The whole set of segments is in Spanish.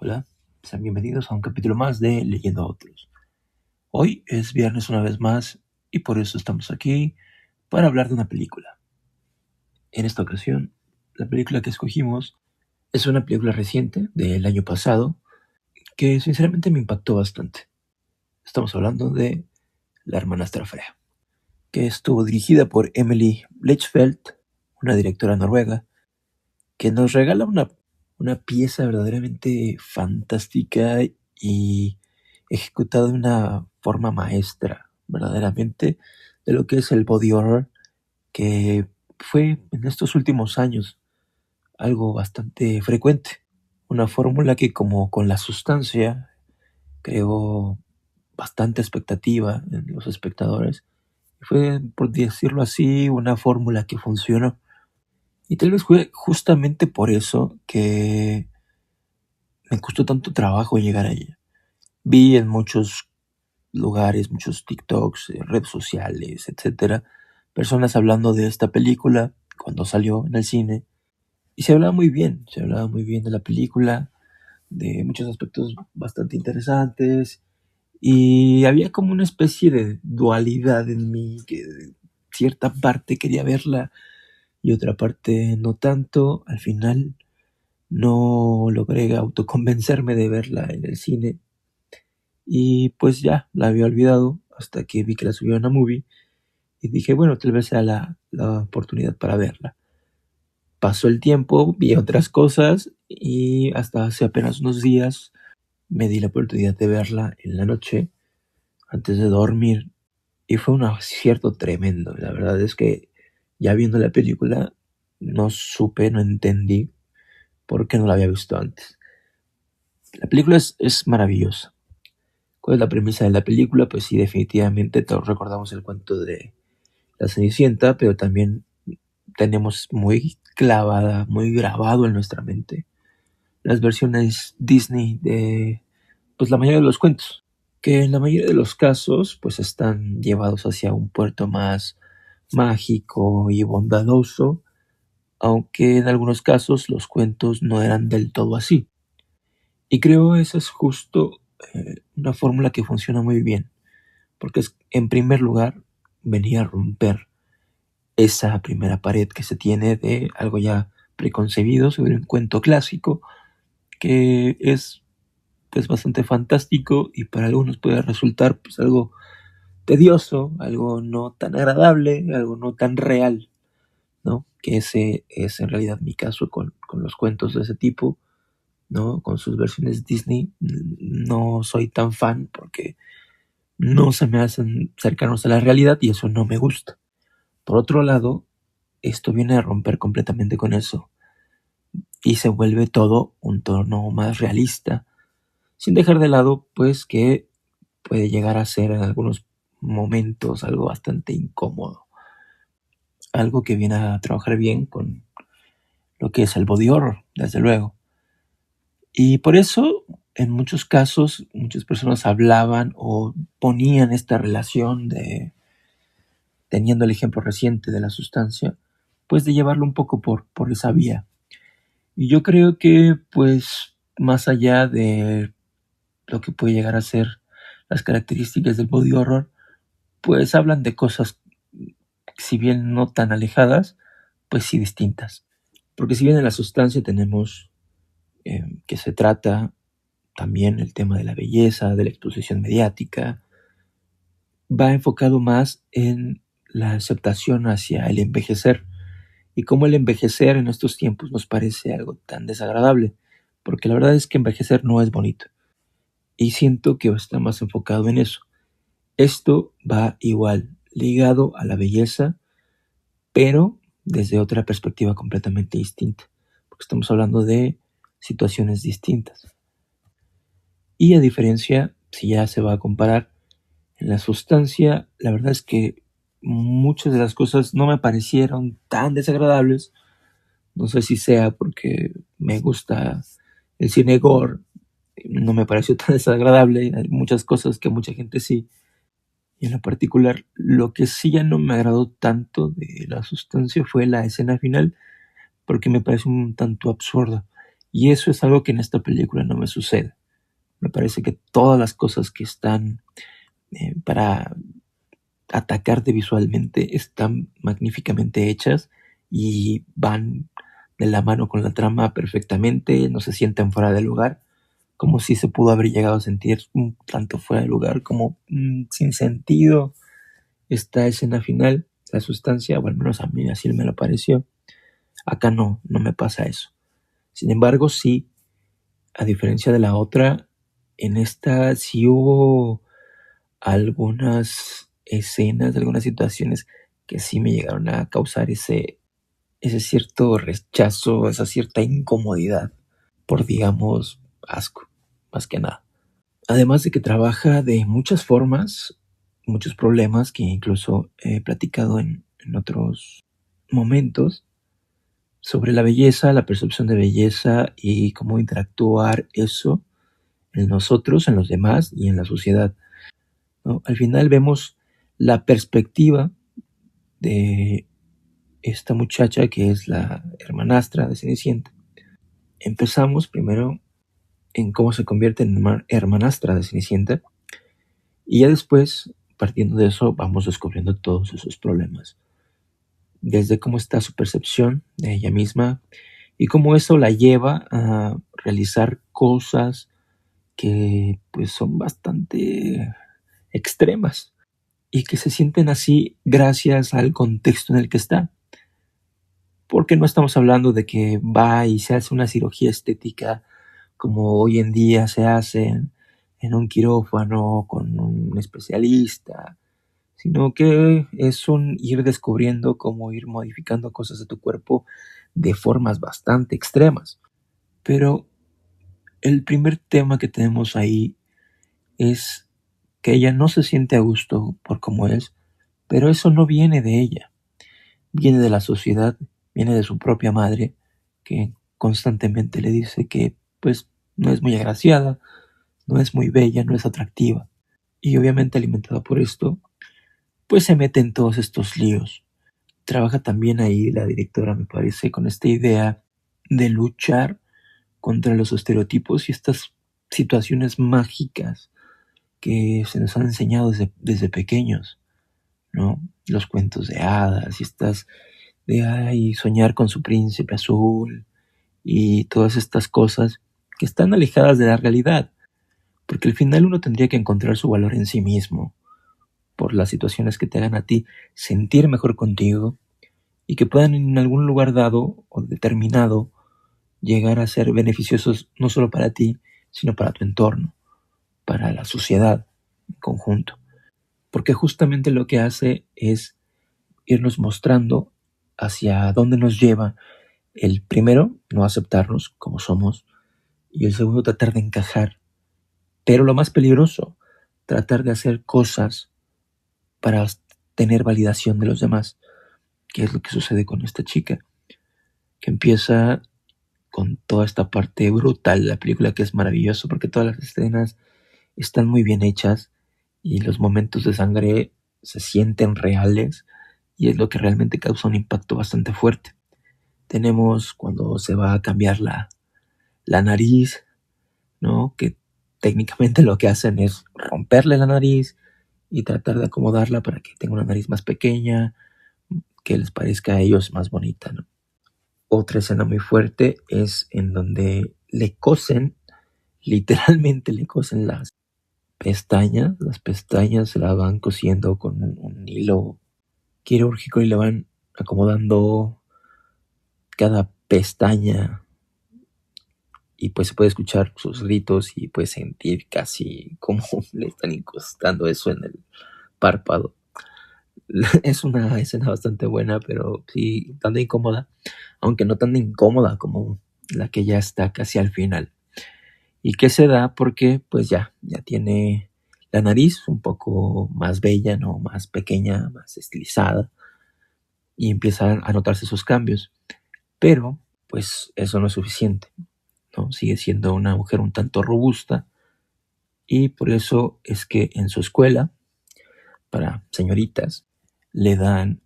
Hola, sean bienvenidos a un capítulo más de Leyendo a Otros. Hoy es viernes una vez más y por eso estamos aquí para hablar de una película. En esta ocasión, la película que escogimos es una película reciente del año pasado que sinceramente me impactó bastante. Estamos hablando de La hermanastra Frea, que estuvo dirigida por Emily Blecchfeld, una directora noruega, que nos regala una pieza verdaderamente fantástica y ejecutada de una forma maestra, verdaderamente, de lo que es el body horror, que fue en estos últimos años algo bastante frecuente. Una fórmula que, como con la sustancia, creó bastante expectativa en los espectadores. Fue, por decirlo así, una fórmula que funcionó. Y tal vez fue justamente por eso que me costó tanto trabajo llegar a ella. Vi en muchos lugares, muchos TikToks, redes sociales, etcétera, personas hablando de esta película cuando salió en el cine. Y se hablaba muy bien de la película, de muchos aspectos bastante interesantes. Y había como una especie de dualidad en mí, que de cierta parte quería verla y otra parte no tanto. Al final no logré autoconvencerme de verla en el cine y pues ya la había olvidado hasta que vi que la subieron a Movie y dije, bueno, tal vez sea la oportunidad para verla. Pasó el tiempo, vi otras cosas y hasta hace apenas unos días me di la oportunidad de verla en la noche antes de dormir y fue un acierto tremendo. La verdad es que ya viendo la película no supe, no entendí por qué no la había visto antes. La película es maravillosa. ¿Cuál es la premisa de la película? Pues sí, definitivamente todos recordamos el cuento de la Cenicienta, pero también tenemos muy clavada, muy grabado en nuestra mente las versiones Disney de pues la mayoría de los cuentos, que en la mayoría de los casos pues están llevados hacia un puerto más mágico y bondadoso, aunque en algunos casos los cuentos no eran del todo así. Y creo esa es justo una fórmula que funciona muy bien, porque es, en primer lugar, venía a romper esa primera pared que se tiene de algo ya preconcebido sobre un cuento clásico que es pues bastante fantástico y para algunos puede resultar pues algo tedioso, algo no tan agradable, algo no tan real, ¿no? Que ese es en realidad mi caso con los cuentos de ese tipo, ¿no? Con sus versiones Disney no soy tan fan porque no se me hacen cercanos a la realidad y eso no me gusta. Por otro lado, esto viene a romper completamente con eso y se vuelve todo un tono más realista, sin dejar de lado pues que puede llegar a ser en algunos momentos algo bastante incómodo, algo que viene a trabajar bien con lo que es el body horror, desde luego. Y por eso en muchos casos muchas personas hablaban o ponían esta relación de, teniendo el ejemplo reciente de la sustancia, pues de llevarlo un poco por esa vía. Y yo creo que, pues, más allá de lo que puede llegar a ser las características del body horror, pues hablan de cosas, si bien no tan alejadas, pues sí distintas. Porque si bien en la sustancia tenemos que se trata también el tema de la belleza, de la exposición mediática, va enfocado más en la aceptación hacia el envejecer y cómo el envejecer en estos tiempos nos parece algo tan desagradable, porque la verdad es que envejecer no es bonito y siento que está más enfocado en eso. Esto va igual ligado a la belleza, pero desde otra perspectiva completamente distinta, porque estamos hablando de situaciones distintas. Y a diferencia, si ya se va a comparar en la sustancia, la verdad es que muchas de las cosas no me parecieron tan desagradables. No sé si sea porque me gusta el cine gore, no me pareció tan desagradable. Hay muchas cosas que mucha gente sí. Y en lo particular, lo que sí ya no me agradó tanto de la sustancia fue la escena final, porque me parece un tanto absurda. Y eso es algo que en esta película no me sucede. Me parece que todas las cosas que están para atacarte visualmente están magníficamente hechas y van de la mano con la trama perfectamente, no se sienten fuera de lugar, como si se pudo haber llegado a sentir un tanto fuera de lugar, como sin sentido esta escena final, la sustancia, o al menos a mí así me lo pareció. Acá no me pasa eso. Sin embargo, sí, a diferencia de la otra, en esta sí hubo algunas escenas, algunas situaciones que sí me llegaron a causar ese cierto rechazo, esa cierta incomodidad por, digamos, asco, más que nada. Además de que trabaja de muchas formas, muchos problemas que incluso he platicado en otros momentos sobre la belleza, la percepción de belleza y cómo interactuar eso en nosotros, en los demás y en la sociedad, ¿no? Al final vemos la perspectiva de esta muchacha que es la hermanastra de Cenicienta. Empezamos primero en cómo se convierte en hermanastra de Cenicienta y ya después, partiendo de eso, vamos descubriendo todos esos problemas. Desde cómo está su percepción de ella misma y cómo eso la lleva a realizar cosas que pues son bastante extremas y que se sienten así gracias al contexto en el que está. Porque no estamos hablando de que va y se hace una cirugía estética como hoy en día se hace en un quirófano con un especialista, sino que es un ir descubriendo cómo ir modificando cosas de tu cuerpo de formas bastante extremas. Pero el primer tema que tenemos ahí es que ella no se siente a gusto por cómo es, pero eso no viene de ella, viene de la sociedad, viene de su propia madre, que constantemente le dice que pues no es muy agraciada, no es muy bella, no es atractiva. Y obviamente alimentada por esto, pues se mete en todos estos líos. Trabaja también ahí la directora, me parece, con esta idea de luchar contra los estereotipos y estas situaciones mágicas que se nos han enseñado desde pequeños, ¿no? Los cuentos de hadas y estas de ay, soñar con su príncipe azul y todas estas cosas que están alejadas de la realidad, porque al final uno tendría que encontrar su valor en sí mismo, por las situaciones que te hagan a ti sentir mejor contigo y que puedan en algún lugar dado o determinado llegar a ser beneficiosos no solo para ti, sino para tu entorno, para la sociedad en conjunto. Porque justamente lo que hace es irnos mostrando hacia dónde nos lleva el primero, no aceptarnos como somos, y el segundo, tratar de encajar. Pero lo más peligroso, tratar de hacer cosas para tener validación de los demás, que es lo que sucede con esta chica, que empieza con toda esta parte brutal de la película, que es maravilloso porque todas las escenas están muy bien hechas y los momentos de sangre se sienten reales y es lo que realmente causa un impacto bastante fuerte. Tenemos cuando se va a cambiar la nariz, ¿no? Que técnicamente lo que hacen es romperle la nariz y tratar de acomodarla para que tenga una nariz más pequeña, que les parezca a ellos más bonita, ¿no? Otra escena muy fuerte es en donde le cosen, literalmente le cosen las pestañas se las van cosiendo con un hilo quirúrgico y le van acomodando cada pestaña y pues se puede escuchar sus gritos y puede sentir casi como le están incrustando eso en el párpado. Es una escena bastante buena, pero sí, tan incómoda, aunque no tan incómoda como la que ya está casi al final. ¿Y qué se da? Porque pues ya tiene la nariz un poco más bella, ¿no? Más pequeña, más estilizada, y empiezan a notarse esos cambios. Pero pues eso no es suficiente, ¿no? Sigue siendo una mujer un tanto robusta, y por eso es que en su escuela, para señoritas, le dan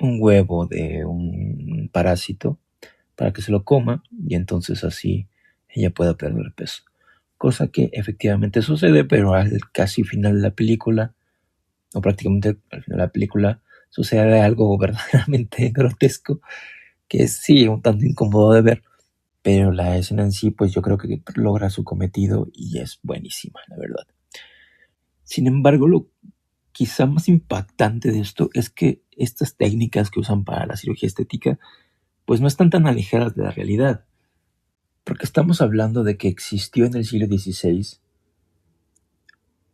un huevo de un parásito para que se lo coma y entonces así ella pueda perder peso. Cosa que efectivamente sucede, pero al casi final de la película, o prácticamente al final de la película, sucede algo verdaderamente grotesco, que es sí un tanto incómodo de ver, pero la escena en sí, pues yo creo que logra su cometido y es buenísima, la verdad. Sin embargo, lo quizá más impactante de esto es que estas técnicas que usan para la cirugía estética, pues no están tan alejadas de la realidad, porque estamos hablando de que existió en el siglo XVI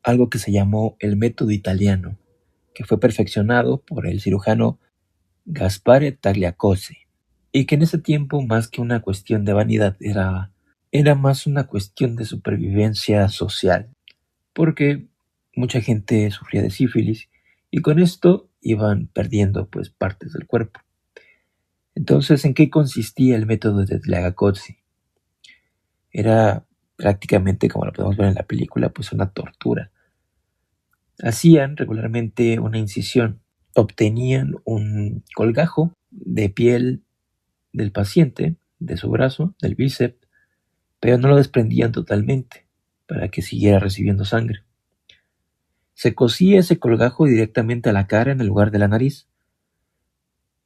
algo que se llamó el método italiano, que fue perfeccionado por el cirujano Gaspare Tagliacozzi, y que en ese tiempo, más que una cuestión de vanidad, era más una cuestión de supervivencia social, porque mucha gente sufría de sífilis y con esto iban perdiendo pues partes del cuerpo. Entonces, ¿en qué consistía el método de Tagliacozzi? Era prácticamente, como lo podemos ver en la película, pues una tortura. Hacían regularmente una incisión, obtenían un colgajo de piel del paciente, de su brazo, del bíceps, pero no lo desprendían totalmente para que siguiera recibiendo sangre. Se cosía ese colgajo directamente a la cara en el lugar de la nariz.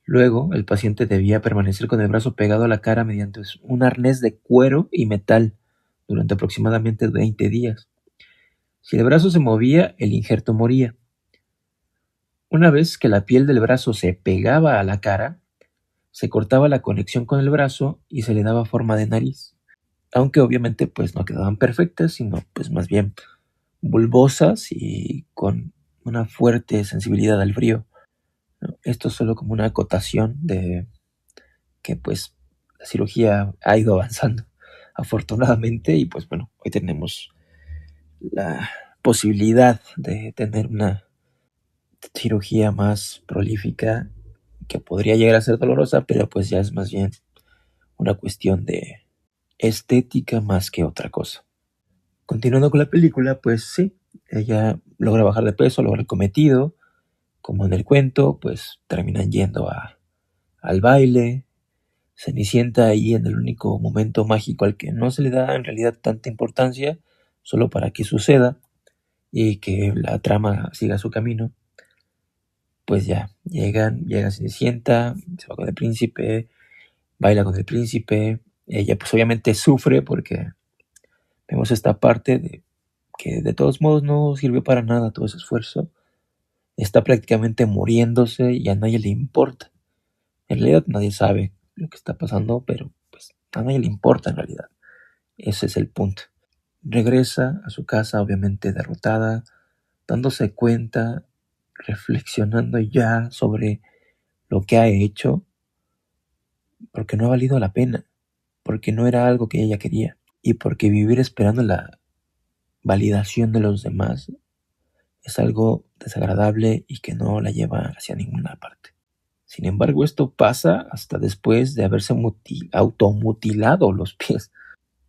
Luego, el paciente debía permanecer con el brazo pegado a la cara mediante un arnés de cuero y metal durante aproximadamente 20 días. Si el brazo se movía, el injerto moría. Una vez que la piel del brazo se pegaba a la cara, se cortaba la conexión con el brazo y se le daba forma de nariz. Aunque obviamente pues no quedaban perfectas, sino pues más bien bulbosas y con una fuerte sensibilidad al frío, ¿no? Esto es solo como una acotación de que pues la cirugía ha ido avanzando afortunadamente y pues bueno, hoy tenemos la posibilidad de tener una cirugía más prolífica que podría llegar a ser dolorosa, pero pues ya es más bien una cuestión de estética más que otra cosa. Continuando con la película, pues sí, ella logra bajar de peso, logra el cometido, como en el cuento, pues terminan yendo al baile. Cenicienta ahí en el único momento mágico al que no se le da en realidad tanta importancia, solo para que suceda y que la trama siga su camino. Pues ya, llega Cenicienta, se va con el príncipe, baila con el príncipe. Ella pues obviamente sufre porque vemos esta parte de que de todos modos no sirvió para nada todo ese esfuerzo. Está prácticamente muriéndose y a nadie le importa. En realidad nadie sabe lo que está pasando, pero pues a nadie le importa en realidad. Ese es el punto. Regresa a su casa obviamente derrotada, dándose cuenta, reflexionando ya sobre lo que ha hecho, porque no ha valido la pena, porque no era algo que ella quería, y porque vivir esperando la validación de los demás es algo desagradable y que no la lleva hacia ninguna parte. Sin embargo, esto pasa hasta después de haberse automutilado los pies,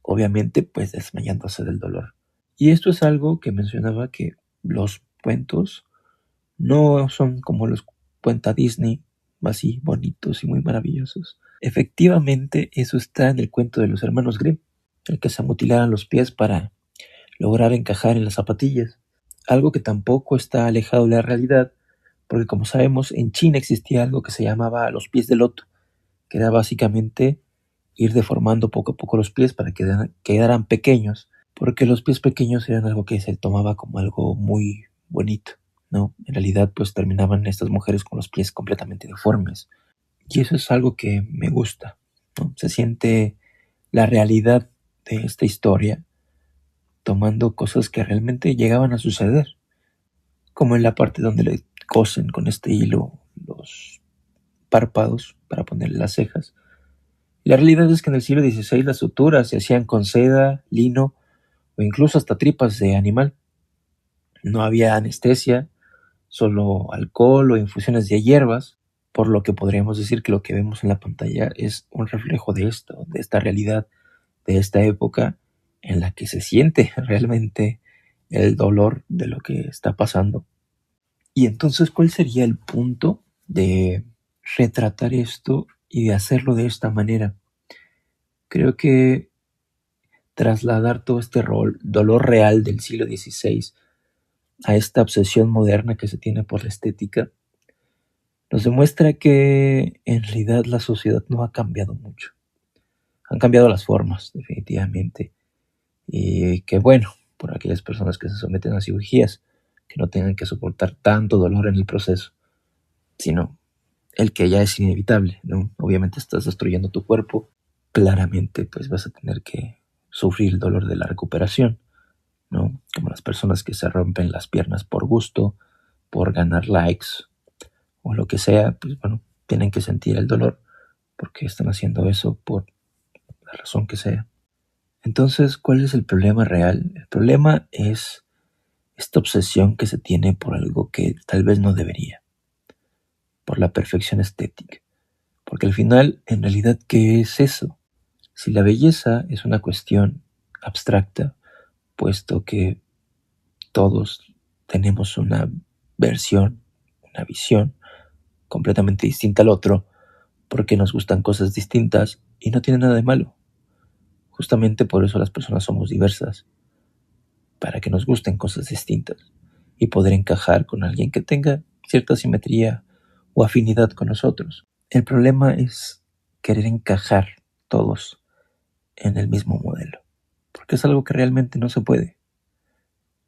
obviamente pues desmayándose del dolor. Y esto es algo que mencionaba, que los cuentos no son como los cuenta Disney, así bonitos y muy maravillosos. Efectivamente, eso está en el cuento de los hermanos Grimm, el que se mutilaran los pies para lograr encajar en las zapatillas. Algo que tampoco está alejado de la realidad, porque como sabemos, en China existía algo que se llamaba los pies de loto, que era básicamente ir deformando poco a poco los pies para que quedaran pequeños, porque los pies pequeños eran algo que se tomaba como algo muy bonito, ¿no? En realidad, pues terminaban estas mujeres con los pies completamente deformes. Y eso es algo que me gusta, ¿no? Se siente la realidad de esta historia tomando cosas que realmente llegaban a suceder, como en la parte donde le cosen con este hilo los párpados para ponerle las cejas. La realidad es que en el siglo XVI las suturas se hacían con seda, lino o incluso hasta tripas de animal. No había anestesia, solo alcohol o infusiones de hierbas, por lo que podríamos decir que lo que vemos en la pantalla es un reflejo de esto, de esta realidad, de esta época en la que se siente realmente el dolor de lo que está pasando. Y entonces, ¿cuál sería el punto de retratar esto y de hacerlo de esta manera? Creo que trasladar todo este dolor real del siglo XVI a esta obsesión moderna que se tiene por la estética, nos demuestra que en realidad la sociedad no ha cambiado mucho. Han cambiado las formas, definitivamente. Y que bueno, por aquellas personas que se someten a cirugías, que no tengan que soportar tanto dolor en el proceso, sino el que ya es inevitable, ¿no? Obviamente estás destruyendo tu cuerpo, claramente pues vas a tener que sufrir el dolor de la recuperación, ¿no? Como las personas que se rompen las piernas por gusto, por ganar likes o lo que sea, pues bueno, tienen que sentir el dolor porque están haciendo eso por la razón que sea. Entonces, ¿cuál es el problema real? El problema es esta obsesión que se tiene por algo que tal vez no debería, por la perfección estética. Porque al final, en realidad, ¿qué es eso? Si la belleza es una cuestión abstracta, puesto que todos tenemos una versión, una visión completamente distinta al otro, porque nos gustan cosas distintas y no tiene nada de malo. Justamente por eso las personas somos diversas, para que nos gusten cosas distintas y poder encajar con alguien que tenga cierta simetría o afinidad con nosotros. El problema es querer encajar todos en el mismo modelo, porque es algo que realmente no se puede.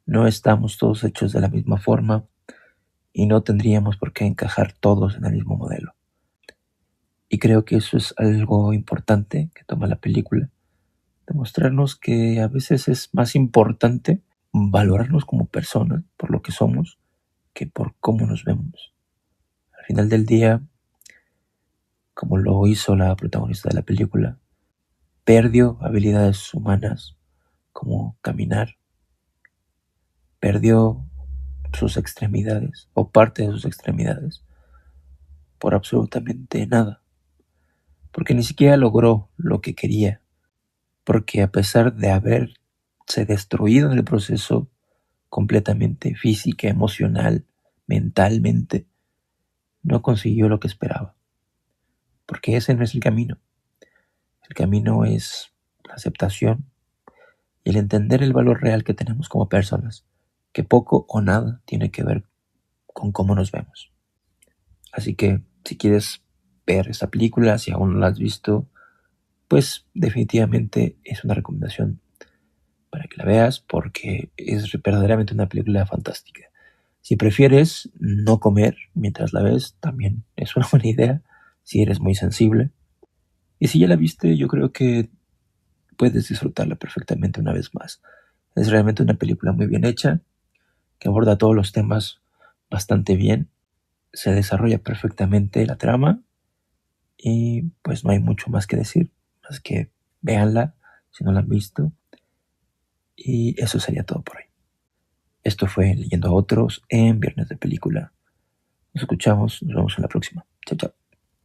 No estamos todos hechos de la misma forma y no tendríamos por qué encajar todos en el mismo modelo. Y creo que eso es algo importante que toma la película, demostrarnos que a veces es más importante valorarnos como personas por lo que somos que por cómo nos vemos. Al final del día, como lo hizo la protagonista de la película, perdió habilidades humanas como caminar, perdió sus extremidades o parte de sus extremidades por absolutamente nada, porque ni siquiera logró lo que quería, porque a pesar de haberse destruido en el proceso completamente física, emocional, mentalmente, no consiguió lo que esperaba, porque ese no es el camino. El camino es la aceptación y el entender el valor real que tenemos como personas, que poco o nada tiene que ver con cómo nos vemos. Así que si quieres ver esta película, si aún no la has visto, pues definitivamente es una recomendación para que la veas porque es verdaderamente una película fantástica. Si prefieres no comer mientras la ves, también es una buena idea si eres muy sensible. Y si ya la viste, yo creo que puedes disfrutarla perfectamente una vez más. Es realmente una película muy bien hecha, que aborda todos los temas bastante bien. Se desarrolla perfectamente la trama y pues no hay mucho más que decir, más que véanla si no la han visto. Y eso sería todo por hoy. Esto fue Leyendo a Otros en Viernes de Película. Nos escuchamos, nos vemos en la próxima. Chao, chao.